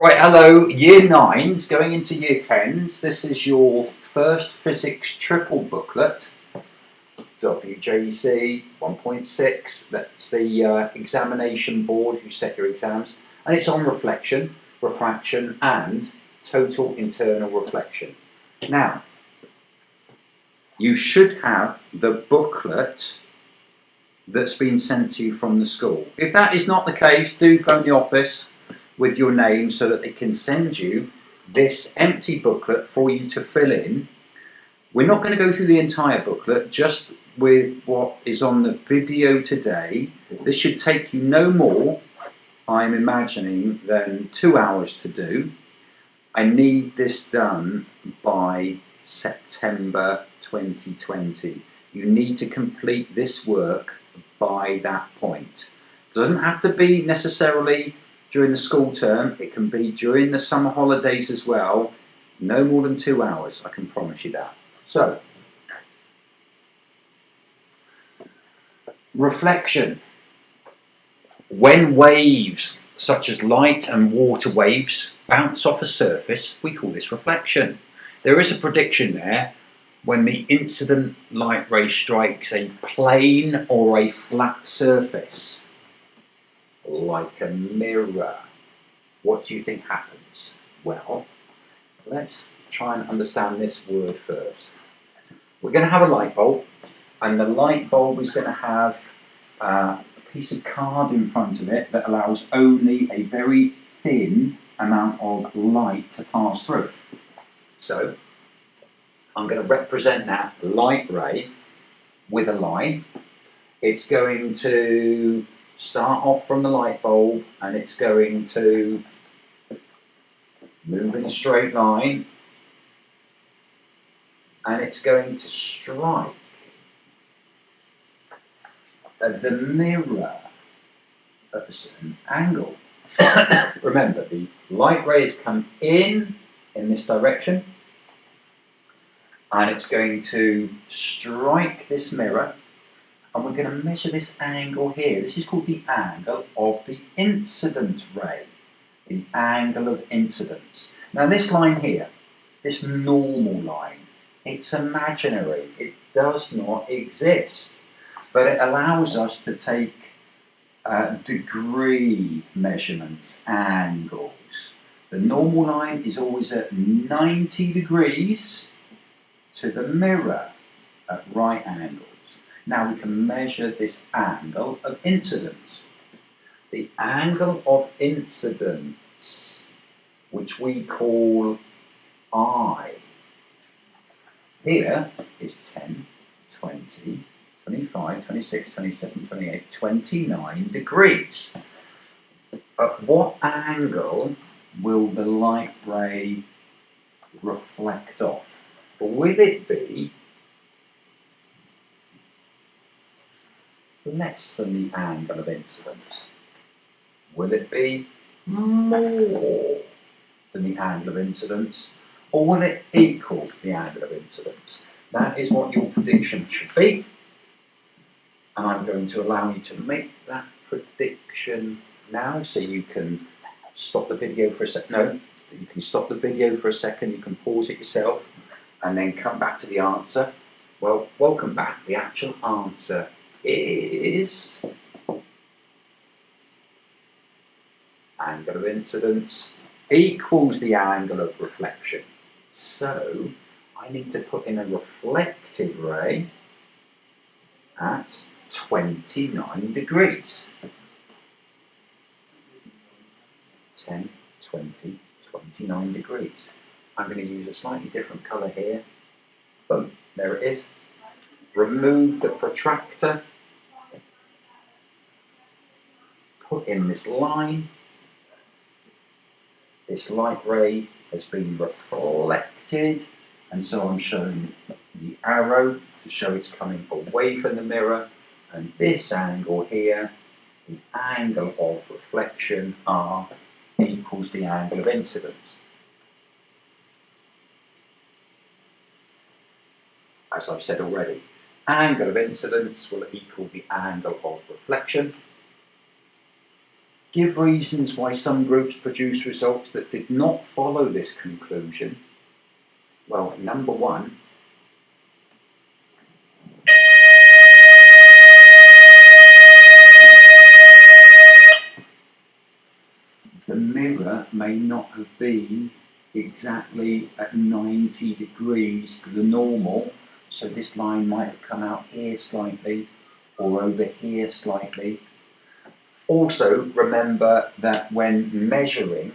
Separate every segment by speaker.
Speaker 1: Right, hello, Year 9s going into Year 10s. This is your first physics triple booklet, WJC 1.6. That's the examination board who set your exams. And it's on reflection, refraction and total internal reflection. Now, you should have the booklet that's been sent to you from the school. If that is not the case, do phone the office with your name so that they can send you this empty booklet for you to fill in. We're not going to go through the entire booklet, just with what is on the video today. This should take you no more, I'm imagining, than 2 hours to do. I need this done by September 2020. You need to complete this work by that point. It doesn't have to be necessarily during the school term, it can be during the summer holidays as well. No more than 2 hours, I can promise you that. So, reflection. When waves, such as light and water waves, bounce off a surface, we call this reflection. There is a prediction there when the incident light ray strikes a plane or a flat surface, like a mirror. What do you think happens? Well, let's try and understand this word first. We're going to have a light bulb, and the light bulb is going to have a piece of card in front of it that allows only a very thin amount of light to pass through. So, I'm going to represent that light ray with a line. It's going to start off from the light bulb and it's going to move in a straight line and it's going to strike at the mirror at a certain angle. Remember, the light rays come in this direction and it's going to strike this mirror. And we're going to measure this angle here. This is called the angle of the incident ray. The angle of incidence. Now this line here, this normal line, it's imaginary. It does not exist. But it allows us to take degree measurements, angles. The normal line is always at 90 degrees to the mirror at right angles. Now we can measure this angle of incidence. The angle of incidence, which we call I, here is 10, 20, 25, 26, 27, 28, 29 degrees. At what angle will the light ray reflect off? Will it be less than the angle of incidence? Will it be more than the angle of incidence? Or will it equal the angle of incidence? That is what your prediction should be. And I'm going to allow you to make that prediction now, so you can stop the video for a second. No, you can stop the video for a second, you can pause it yourself, and then come back to the answer. Well, welcome back. The actual answer is angle of incidence equals the angle of reflection. So I need to put in a reflected ray at 29 degrees. 10, 20, 29 degrees. I'm going to use a slightly different colour here. Boom, there it is. Remove the protractor, put in this line. This light ray has been reflected, and so I'm showing the arrow to show it's coming away from the mirror, and this angle here, the angle of reflection R, equals the angle of incidence. As I've said already, angle of incidence will equal the angle of reflection. Give reasons why some groups produce results that did not follow this conclusion. Well, number one, the mirror may not have been exactly at 90 degrees to the normal, so this line might have come out here slightly or over here slightly. Also, remember that when measuring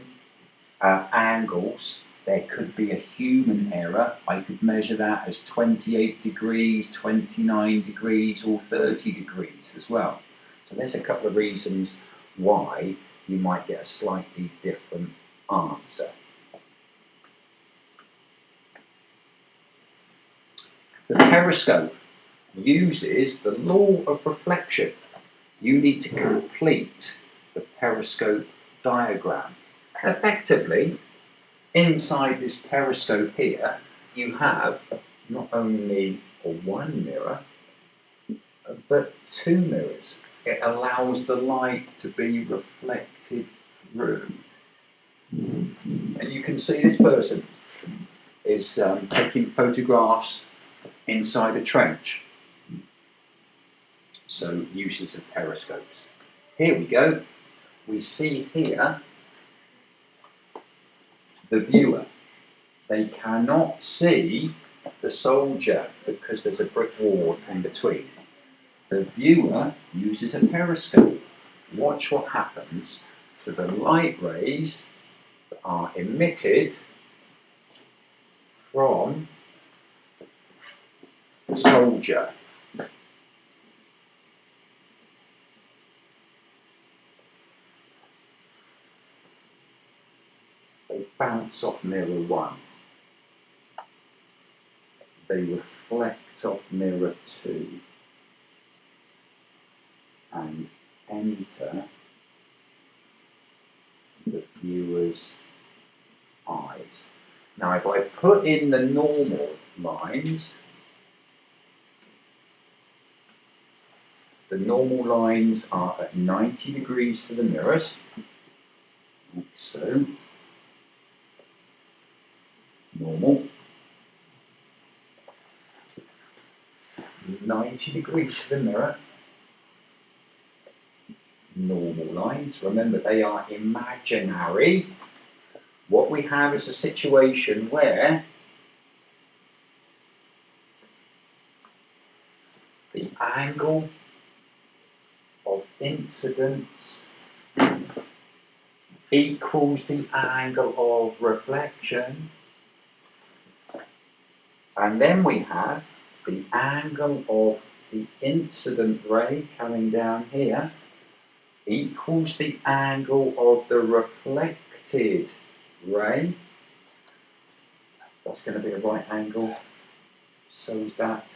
Speaker 1: angles, there could be a human error. I could measure that as 28 degrees, 29 degrees, or 30 degrees as well. So there's a couple of reasons why you might get a slightly different answer. The periscope uses the law of reflection. You need to complete the periscope diagram. Effectively, inside this periscope here, you have not only one mirror, but two mirrors. It allows the light to be reflected through. And you can see this person is taking photographs inside a trench. So uses of periscopes. Here we go. We see here the viewer. They cannot see the soldier because there's a brick wall in between. The viewer uses a periscope. Watch what happens to the light rays that are emitted from the soldier. They bounce off mirror 1. They reflect off mirror 2 and enter the viewer's eyes. Now if I put in the normal lines, the normal lines are at 90 degrees to the mirrors, like so. Normal, 90 degrees to the mirror, normal lines. Remember, they are imaginary. What we have is a situation where the angle of incidence equals the angle of reflection. And then we have the angle of the incident ray coming down here equals the angle of the reflected ray. That's going to be a right angle. So is that.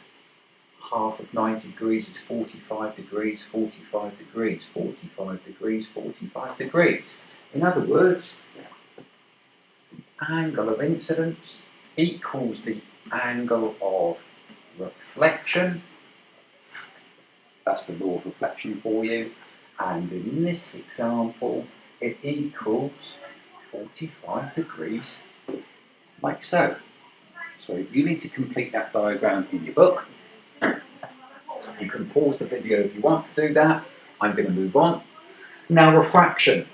Speaker 1: Half of 90 degrees is 45 degrees, 45 degrees, 45 degrees, 45 degrees. In other words, the angle of incidence equals the angle of reflection. That's the law of reflection for you. And in this example, it equals 45 degrees, like so. So you need to complete that diagram in your book. You can pause the video if you want to do that. I'm going to move on. Now, refraction,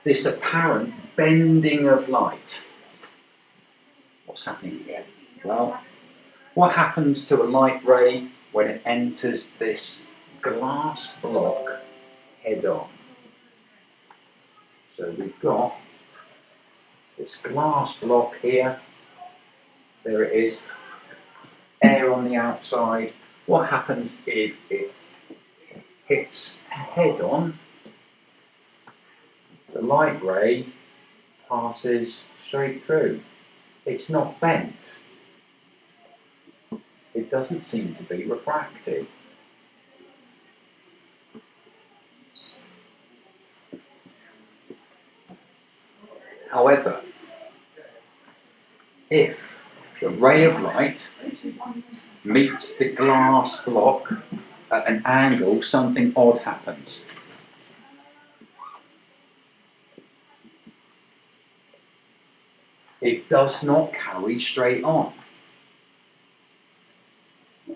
Speaker 1: this apparent bending of light. What's happening here? Well, what happens to a light ray when it enters this glass block head on? So we've got this glass block here. There it is. Air on the outside. What happens if it hits head on? The light ray passes straight through. It's not bent. It doesn't seem to be refracted. However, if the ray of light meets the glass block at an angle, something odd happens. It does not carry straight on.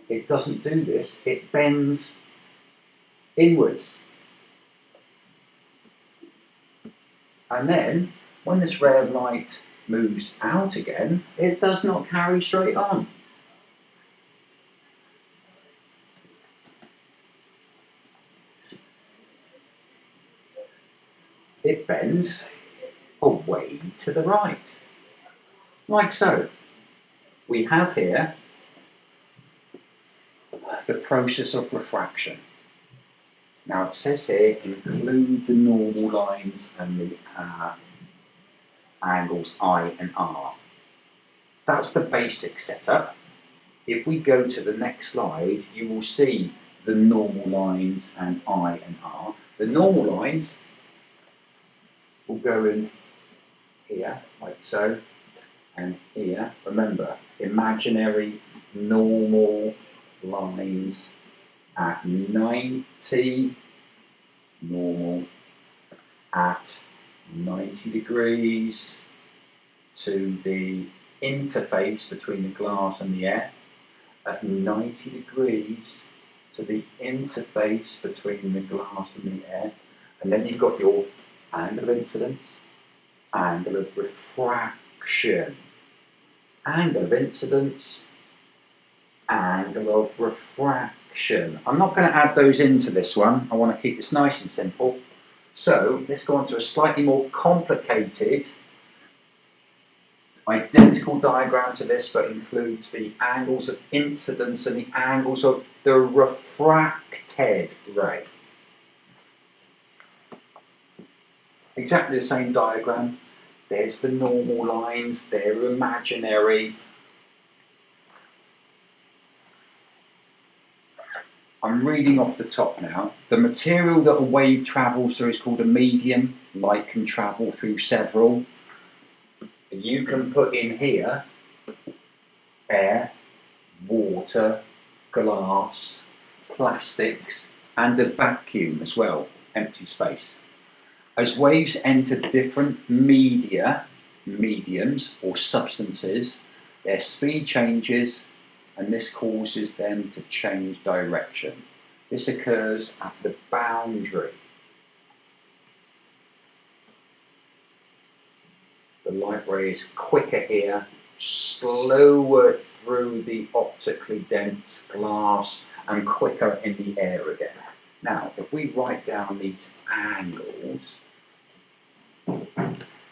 Speaker 1: It doesn't do this, it bends inwards. And then, when this ray of light moves out again, it does not carry straight on. It bends away to the right, like so. We have here the process of refraction. Now it says here, include the normal lines and the angles I and R. That's the basic setup. If we go to the next slide, you will see the normal lines and I and R. The normal lines will go in here, like so, and here. Remember, imaginary normal lines at 90, normal at 90 degrees to the interface between the glass and the air, at 90 degrees to the interface between the glass and the air, and then you've got your angle of incidence, angle of refraction, angle of incidence, angle of refraction. I'm not going to add those into this one. I want to keep this nice and simple. So let's go on to a slightly more complicated, identical diagram to this, but includes the angles of incidence and the angles of the refracted ray. Exactly the same diagram. There's the normal lines, they're imaginary. I'm reading off the top now. The material that a wave travels through is called a medium. Light can travel through several. You can put in here air, water, glass, plastics, and a vacuum as well, empty space. As waves enter different mediums or substances, their speed changes, and this causes them to change direction. This occurs at the boundary. The light ray is quicker here, slower through the optically dense glass, and quicker in the air again. Now, if we write down these angles,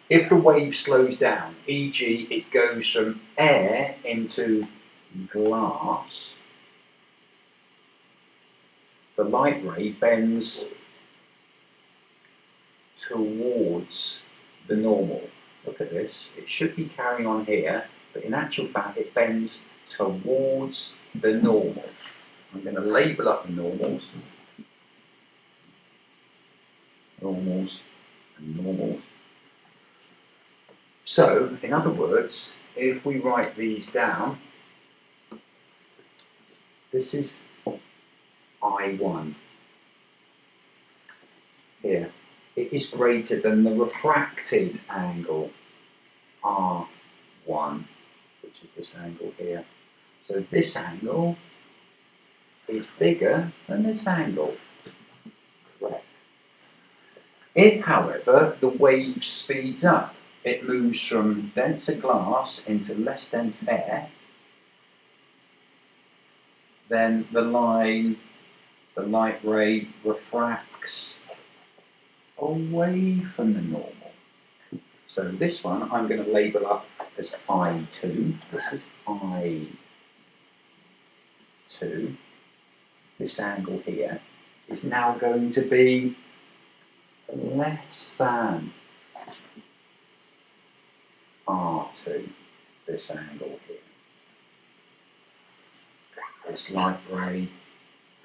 Speaker 1: if the wave slows down, e.g. it goes from air into glass, the light ray bends towards the normal. Look at this, it should be carrying on here, but in actual fact it bends towards the normal. I'm going to label up the normals, normals and normals. So, in other words, if we write these down, this is I1 here. It is greater than the refracted angle R1, which is this angle here. So this angle is bigger than this angle. Correct. If, however, the wave speeds up, it moves from denser glass into less dense air, then the light ray refracts away from the normal. So this one I'm going to label up as I2. This is I2. This angle here is now going to be less than R2, this angle here. This light ray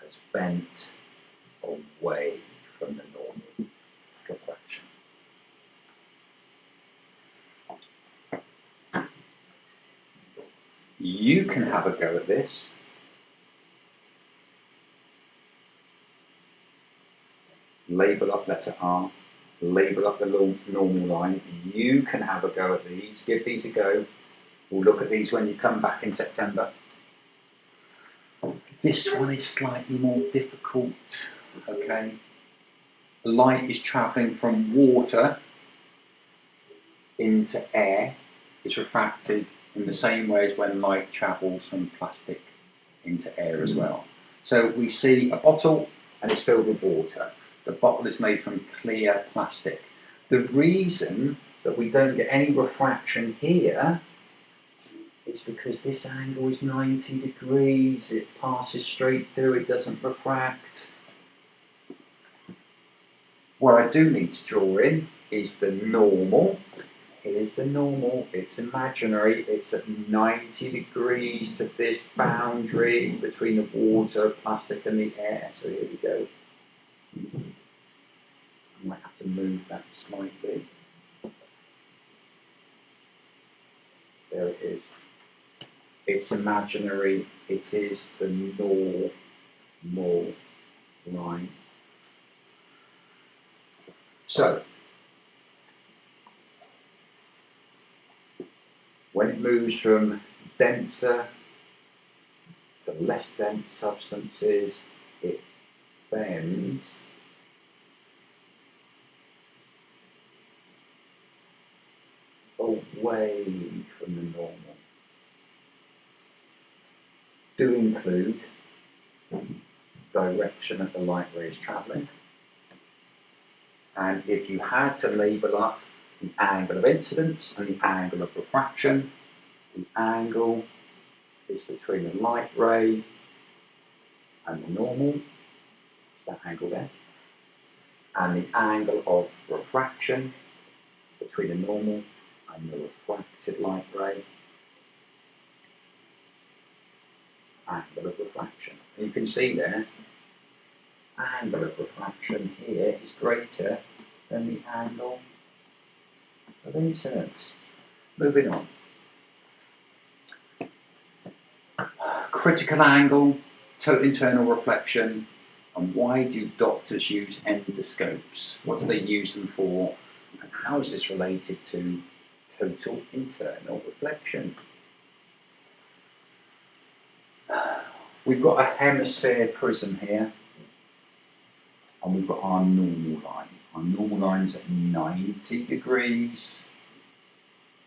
Speaker 1: has bent away from the normal refraction. You can have a go at this. Label up letter R, label up the normal line. You can have a go at these, give these a go. We'll look at these when you come back in September. This one is slightly more difficult, okay? The light is travelling from water into air. It's refracted in the same way as when light travels from plastic into air as well. So we see a bottle and it's filled with water. The bottle is made from clear plastic. The reason that we don't get any refraction here is because this angle is 90 degrees. It passes straight through, it doesn't refract. What I do need to draw in is the normal. Here's the normal, it's imaginary, it's at 90 degrees to this boundary between the water, plastic and the air. So here we go. I might have to move that slightly. There it is. It's imaginary, it is the normal line. So, when it moves from denser to less dense substances, it bends away from the normal. Do include direction that the light ray is travelling. And if you had to label up the angle of incidence and the angle of refraction, the angle is between the light ray and the normal, that angle there, and the angle of refraction between the normal and the refracted light ray, angle of refraction. And you can see there, angle of refraction here is greater than the angle of incidence. Moving on. Critical angle, total internal reflection, and why do doctors use endoscopes? What do they use them for? And how is this related to total internal reflection? We've got a hemisphere prism here, and we've got our normal line. Our normal line is at 90 degrees.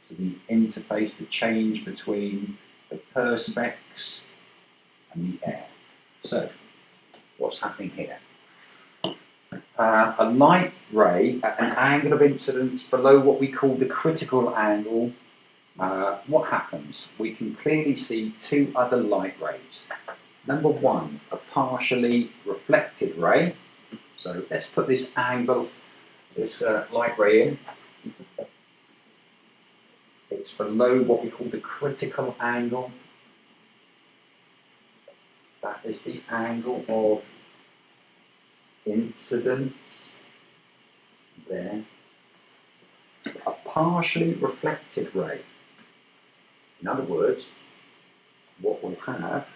Speaker 1: So the interface, the change between the perspex and the air. So, what's happening here? A light ray at an angle of incidence below what we call the critical angle, what happens? We can clearly see two other light rays. Number one, a partially reflected ray. So let's put this angle, this light ray in. It's below what we call the critical angle. That is the angle of incidence there. A partially reflected ray. In other words, what we'll have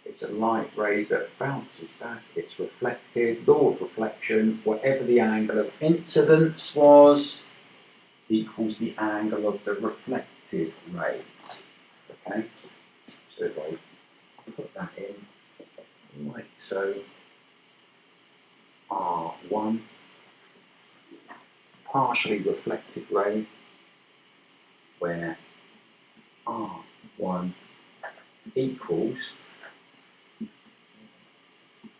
Speaker 1: is a light ray that bounces back, it's reflected, law of reflection, whatever the angle of incidence was, equals the angle of the reflected ray. Okay? So if I put that in, like so, R1, partially reflected ray, where R1 equals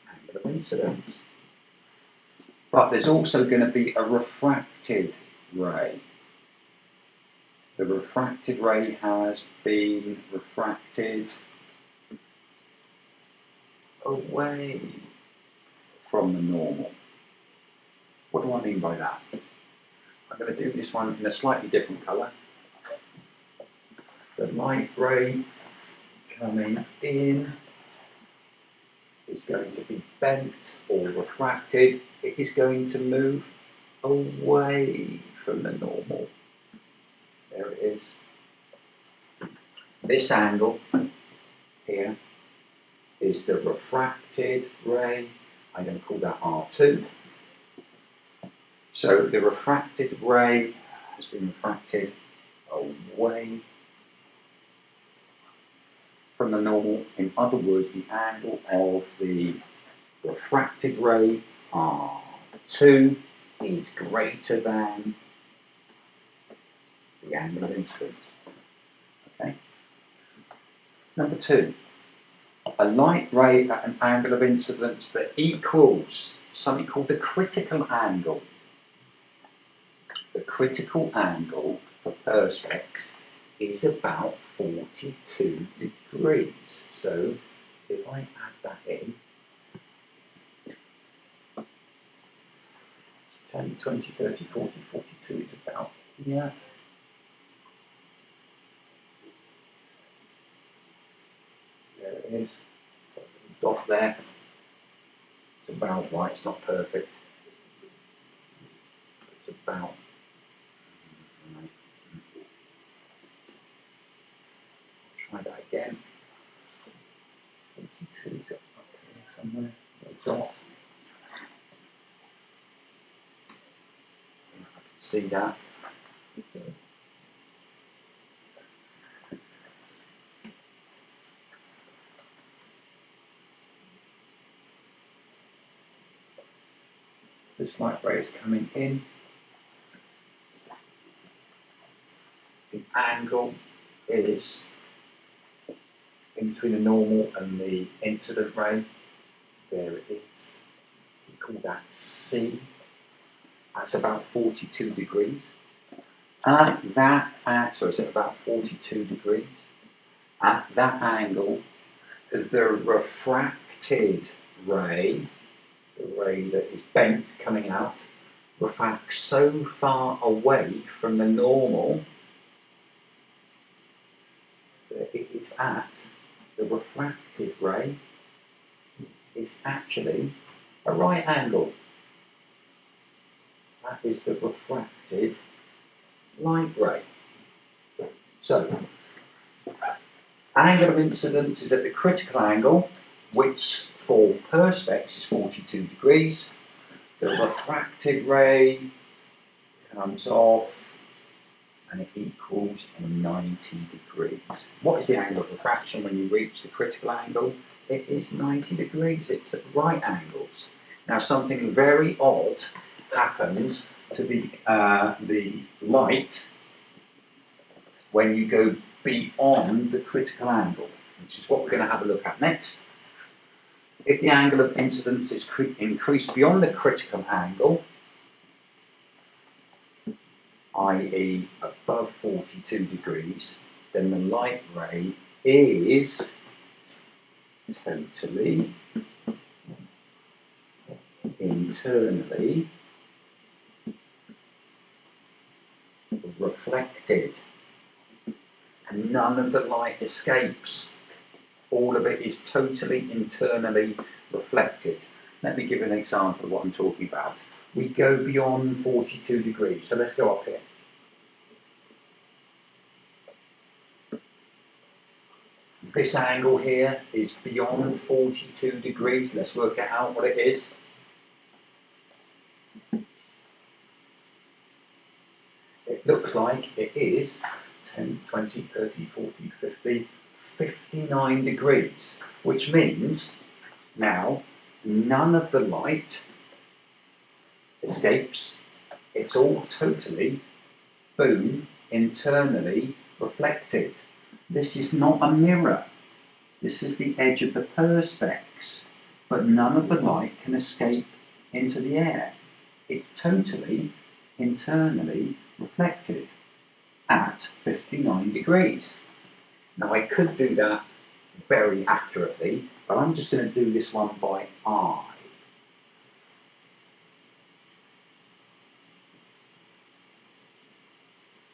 Speaker 1: angle of incidence. But there's also going to be a refracted ray. The refracted ray has been refracted away from the normal. What do I mean by that? I'm going to do this one in a slightly different colour. The light ray coming in is going to be bent or refracted. It is going to move away from the normal. There it is. This angle here is the refracted ray. I'm going to call that R2. So the refracted ray has been refracted away from the normal. In other words, the angle of the refracted ray R2 is greater than the angle of incidence. Okay. Number 2, a light ray at an angle of incidence that equals something called the critical angle. The critical angle for Perspex is about 42 degrees. So if I add that in, 10, 20, 30, 40, 42 is about here. There it is. Dot there. It's about right, it's not perfect. It's about try that again. 42 is up here somewhere. Dot. I can see that. So this light ray is coming in. The angle is in between the normal and the incident ray. There it is. We call that C. That's about 42 degrees. So it's at about 42 degrees. At that angle, the refracted ray, the ray that is bent coming out, refracts so far away from the normal that it is at the refracted ray is actually a right angle. That is the refracted light ray. So, angle of incidence is at the critical angle, which for Perspex is 42 degrees. The refracted ray comes off and it equals 90 degrees. What is the angle of refraction when you reach the critical angle? It is 90 degrees. It's at right angles. Now something very odd happens to the light when you go beyond the critical angle, which is what we're going to have a look at next. If the angle of incidence is increased beyond the critical angle, i.e. above 42 degrees, then the light ray is totally internally reflected, and none of the light escapes. All of it is totally internally reflected. Let me give an example of what I'm talking about. We go beyond 42 degrees, so let's go up here. This angle here is beyond 42 degrees. Let's work out what it is. It looks like it is 10, 20, 30, 40, 50, 59 degrees, which means now none of the light escapes. It's all totally, boom, internally reflected. This is not a mirror. This is the edge of the Perspex, but none of the light can escape into the air. It's totally internally reflected at 59 degrees. Now I could do that very accurately, but I'm just going to do this one by eye.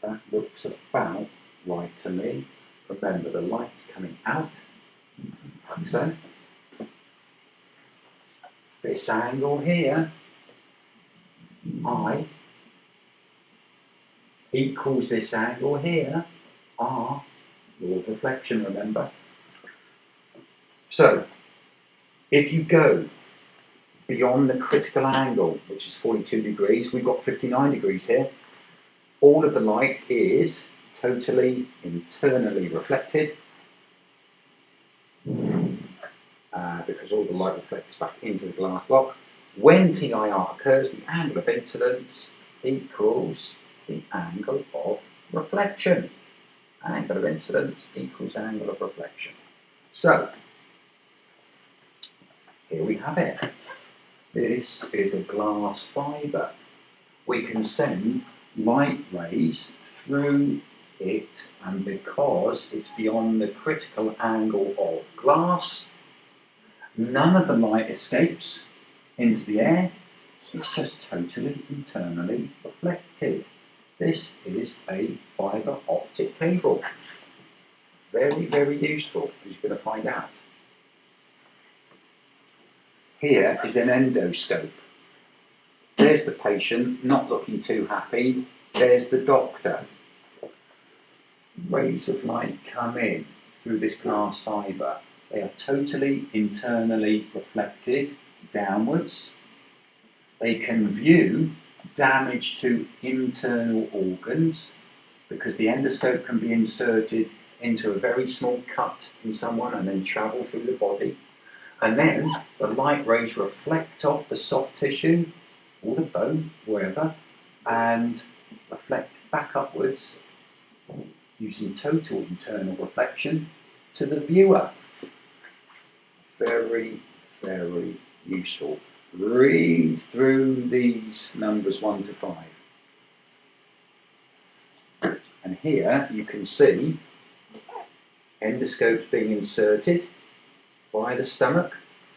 Speaker 1: That looks about right to me. Remember, the light's coming out, like so. This angle here, I, equals this angle here, R, law of reflection, remember. So, if you go beyond the critical angle, which is 42 degrees. We've got 59 degrees here. All of the light is totally internally reflected because all the light reflects back into the glass block. When TIR occurs, the angle of incidence equals the angle of reflection. Angle of incidence equals angle of reflection. So, here we have it. This is a glass fibre. We can send light rays through it, and because it's beyond the critical angle of glass, none of the light escapes into the air. It's just totally internally reflected. This is a fibre optic cable. Very, very useful, as you're going to find out. Here is an endoscope. There's the patient, not looking too happy. There's the doctor. Rays of light come in through this glass fibre. They are totally internally reflected downwards. They can view damage to internal organs because the endoscope can be inserted into a very small cut in someone and then travel through the body. And then the light rays reflect off the soft tissue or the bone, wherever, and reflect back upwards using total internal reflection to the viewer. Very, very useful. Read through these numbers 1 to 5. And here you can see endoscopes being inserted by the stomach.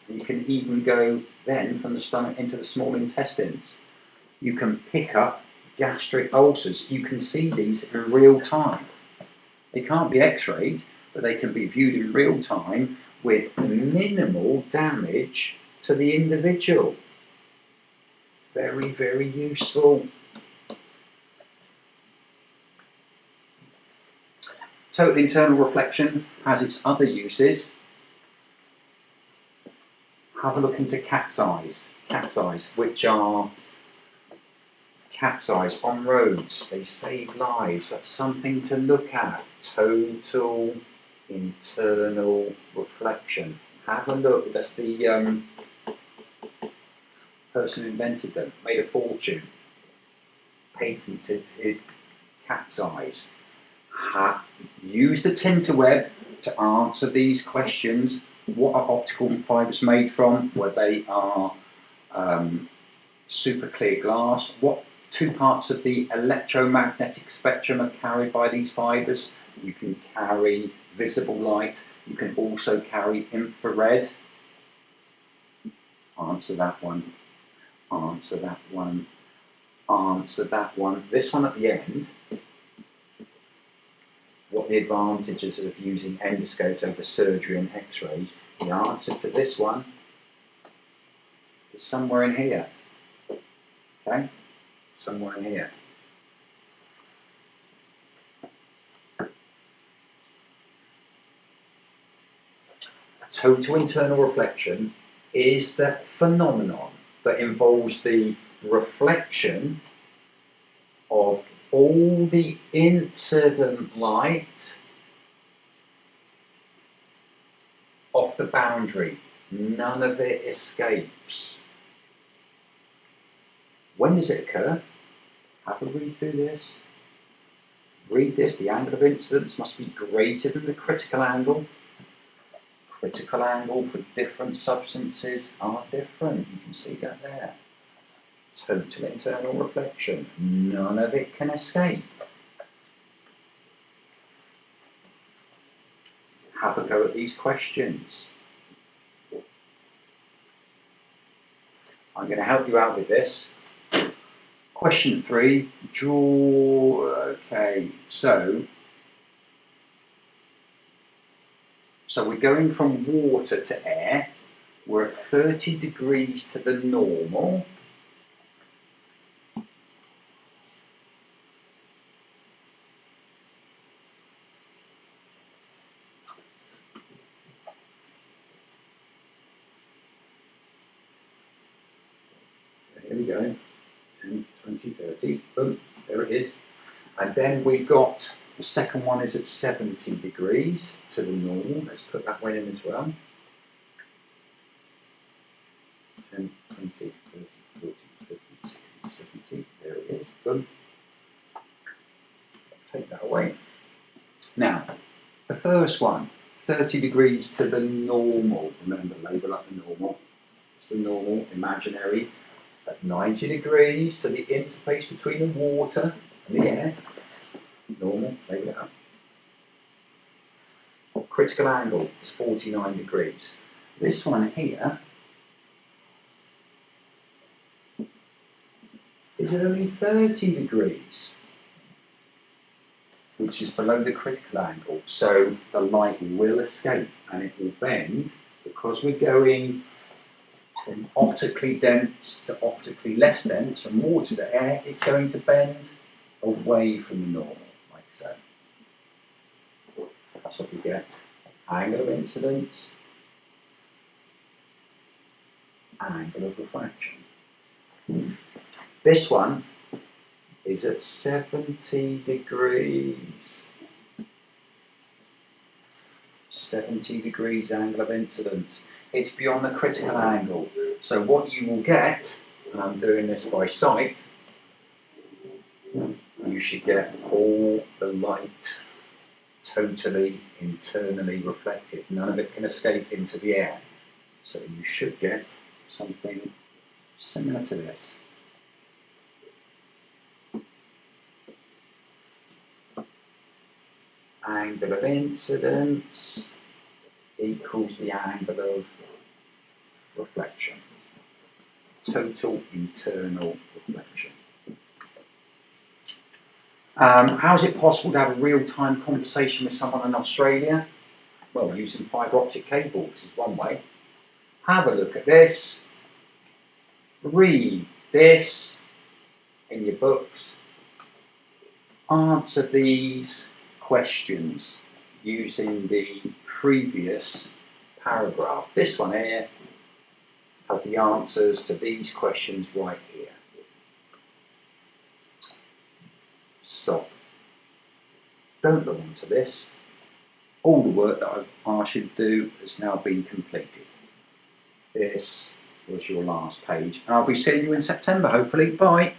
Speaker 1: You can even go then from the stomach into the small intestines. You can pick up gastric ulcers. You can see these in real time. They can't be x-rayed, but they can be viewed in real time with minimal damage to the individual. Very, very useful. Total internal reflection has its other uses. Have a look into cat's eyes. Cat's eyes, which are cat's eyes on roads. They save lives. That's something to look at. Total internal reflection. Have a look. That's the person who invented them. Made a fortune. Patented cat's eyes. Use the tinterweb to answer these questions. What are optical fibres made from? Well, they are super clear glass. What two parts of the electromagnetic spectrum are carried by these fibres? You can carry visible light. You can also carry infrared. Answer that one. Answer that one. Answer that one. This one at the end. What the advantages of using endoscopes over surgery and x-rays? The answer to this one is somewhere in here. Okay? Somewhere in here. Total internal reflection is the phenomenon that involves the reflection of all the incident light off the boundary. None of it escapes. When does it occur? Have a read through this. Read this. The angle of incidence must be greater than the critical angle. Critical angle for different substances are different. You can see that there. Total internal reflection. None of it can escape. Have a go at these questions. I'm going to help you out with this. Question 3, draw, okay, so we're going from water to air. We're at 30 degrees to the normal. we go. 10, 20, 30. Boom. There it is. And then we've got the second one is at 70 degrees to the normal. Let's put that one in as well. 10, 20, 30, 40, 50, 60, 70. There it is. Boom. Take that away. Now, the first one, 30 degrees to the normal. Remember, label up the normal. It's the normal, imaginary. At 90 degrees to the interface between the water and the air. Normal, label it up. Critical angle is 49 degrees. This one here is at only 30 degrees, which is below the critical angle. So the light will escape and it will bend because we're going from optically dense to optically less dense, from water to air. It's going to bend away from the normal, like so. That's what we get. Angle of incidence, angle of refraction. This one is at 70 degrees. 70 degrees angle of incidence. It's beyond the critical angle. So what you will get, and I'm doing this by sight, you should get all the light totally internally reflected. None of it can escape into the air. So you should get something similar to this. Angle of incidence equals the angle of reflection. Total internal reflection. How is it possible to have a real-time conversation with someone in Australia? Well, using fibre optic cables is one way. Have a look at this. Read this in your books. Answer these questions using the previous paragraph. This one here has the answers to these questions right here. Stop. Don't look onto this. All the work that I've asked you to do has now been completed. This was your last page. And I'll be seeing you in September, hopefully. Bye.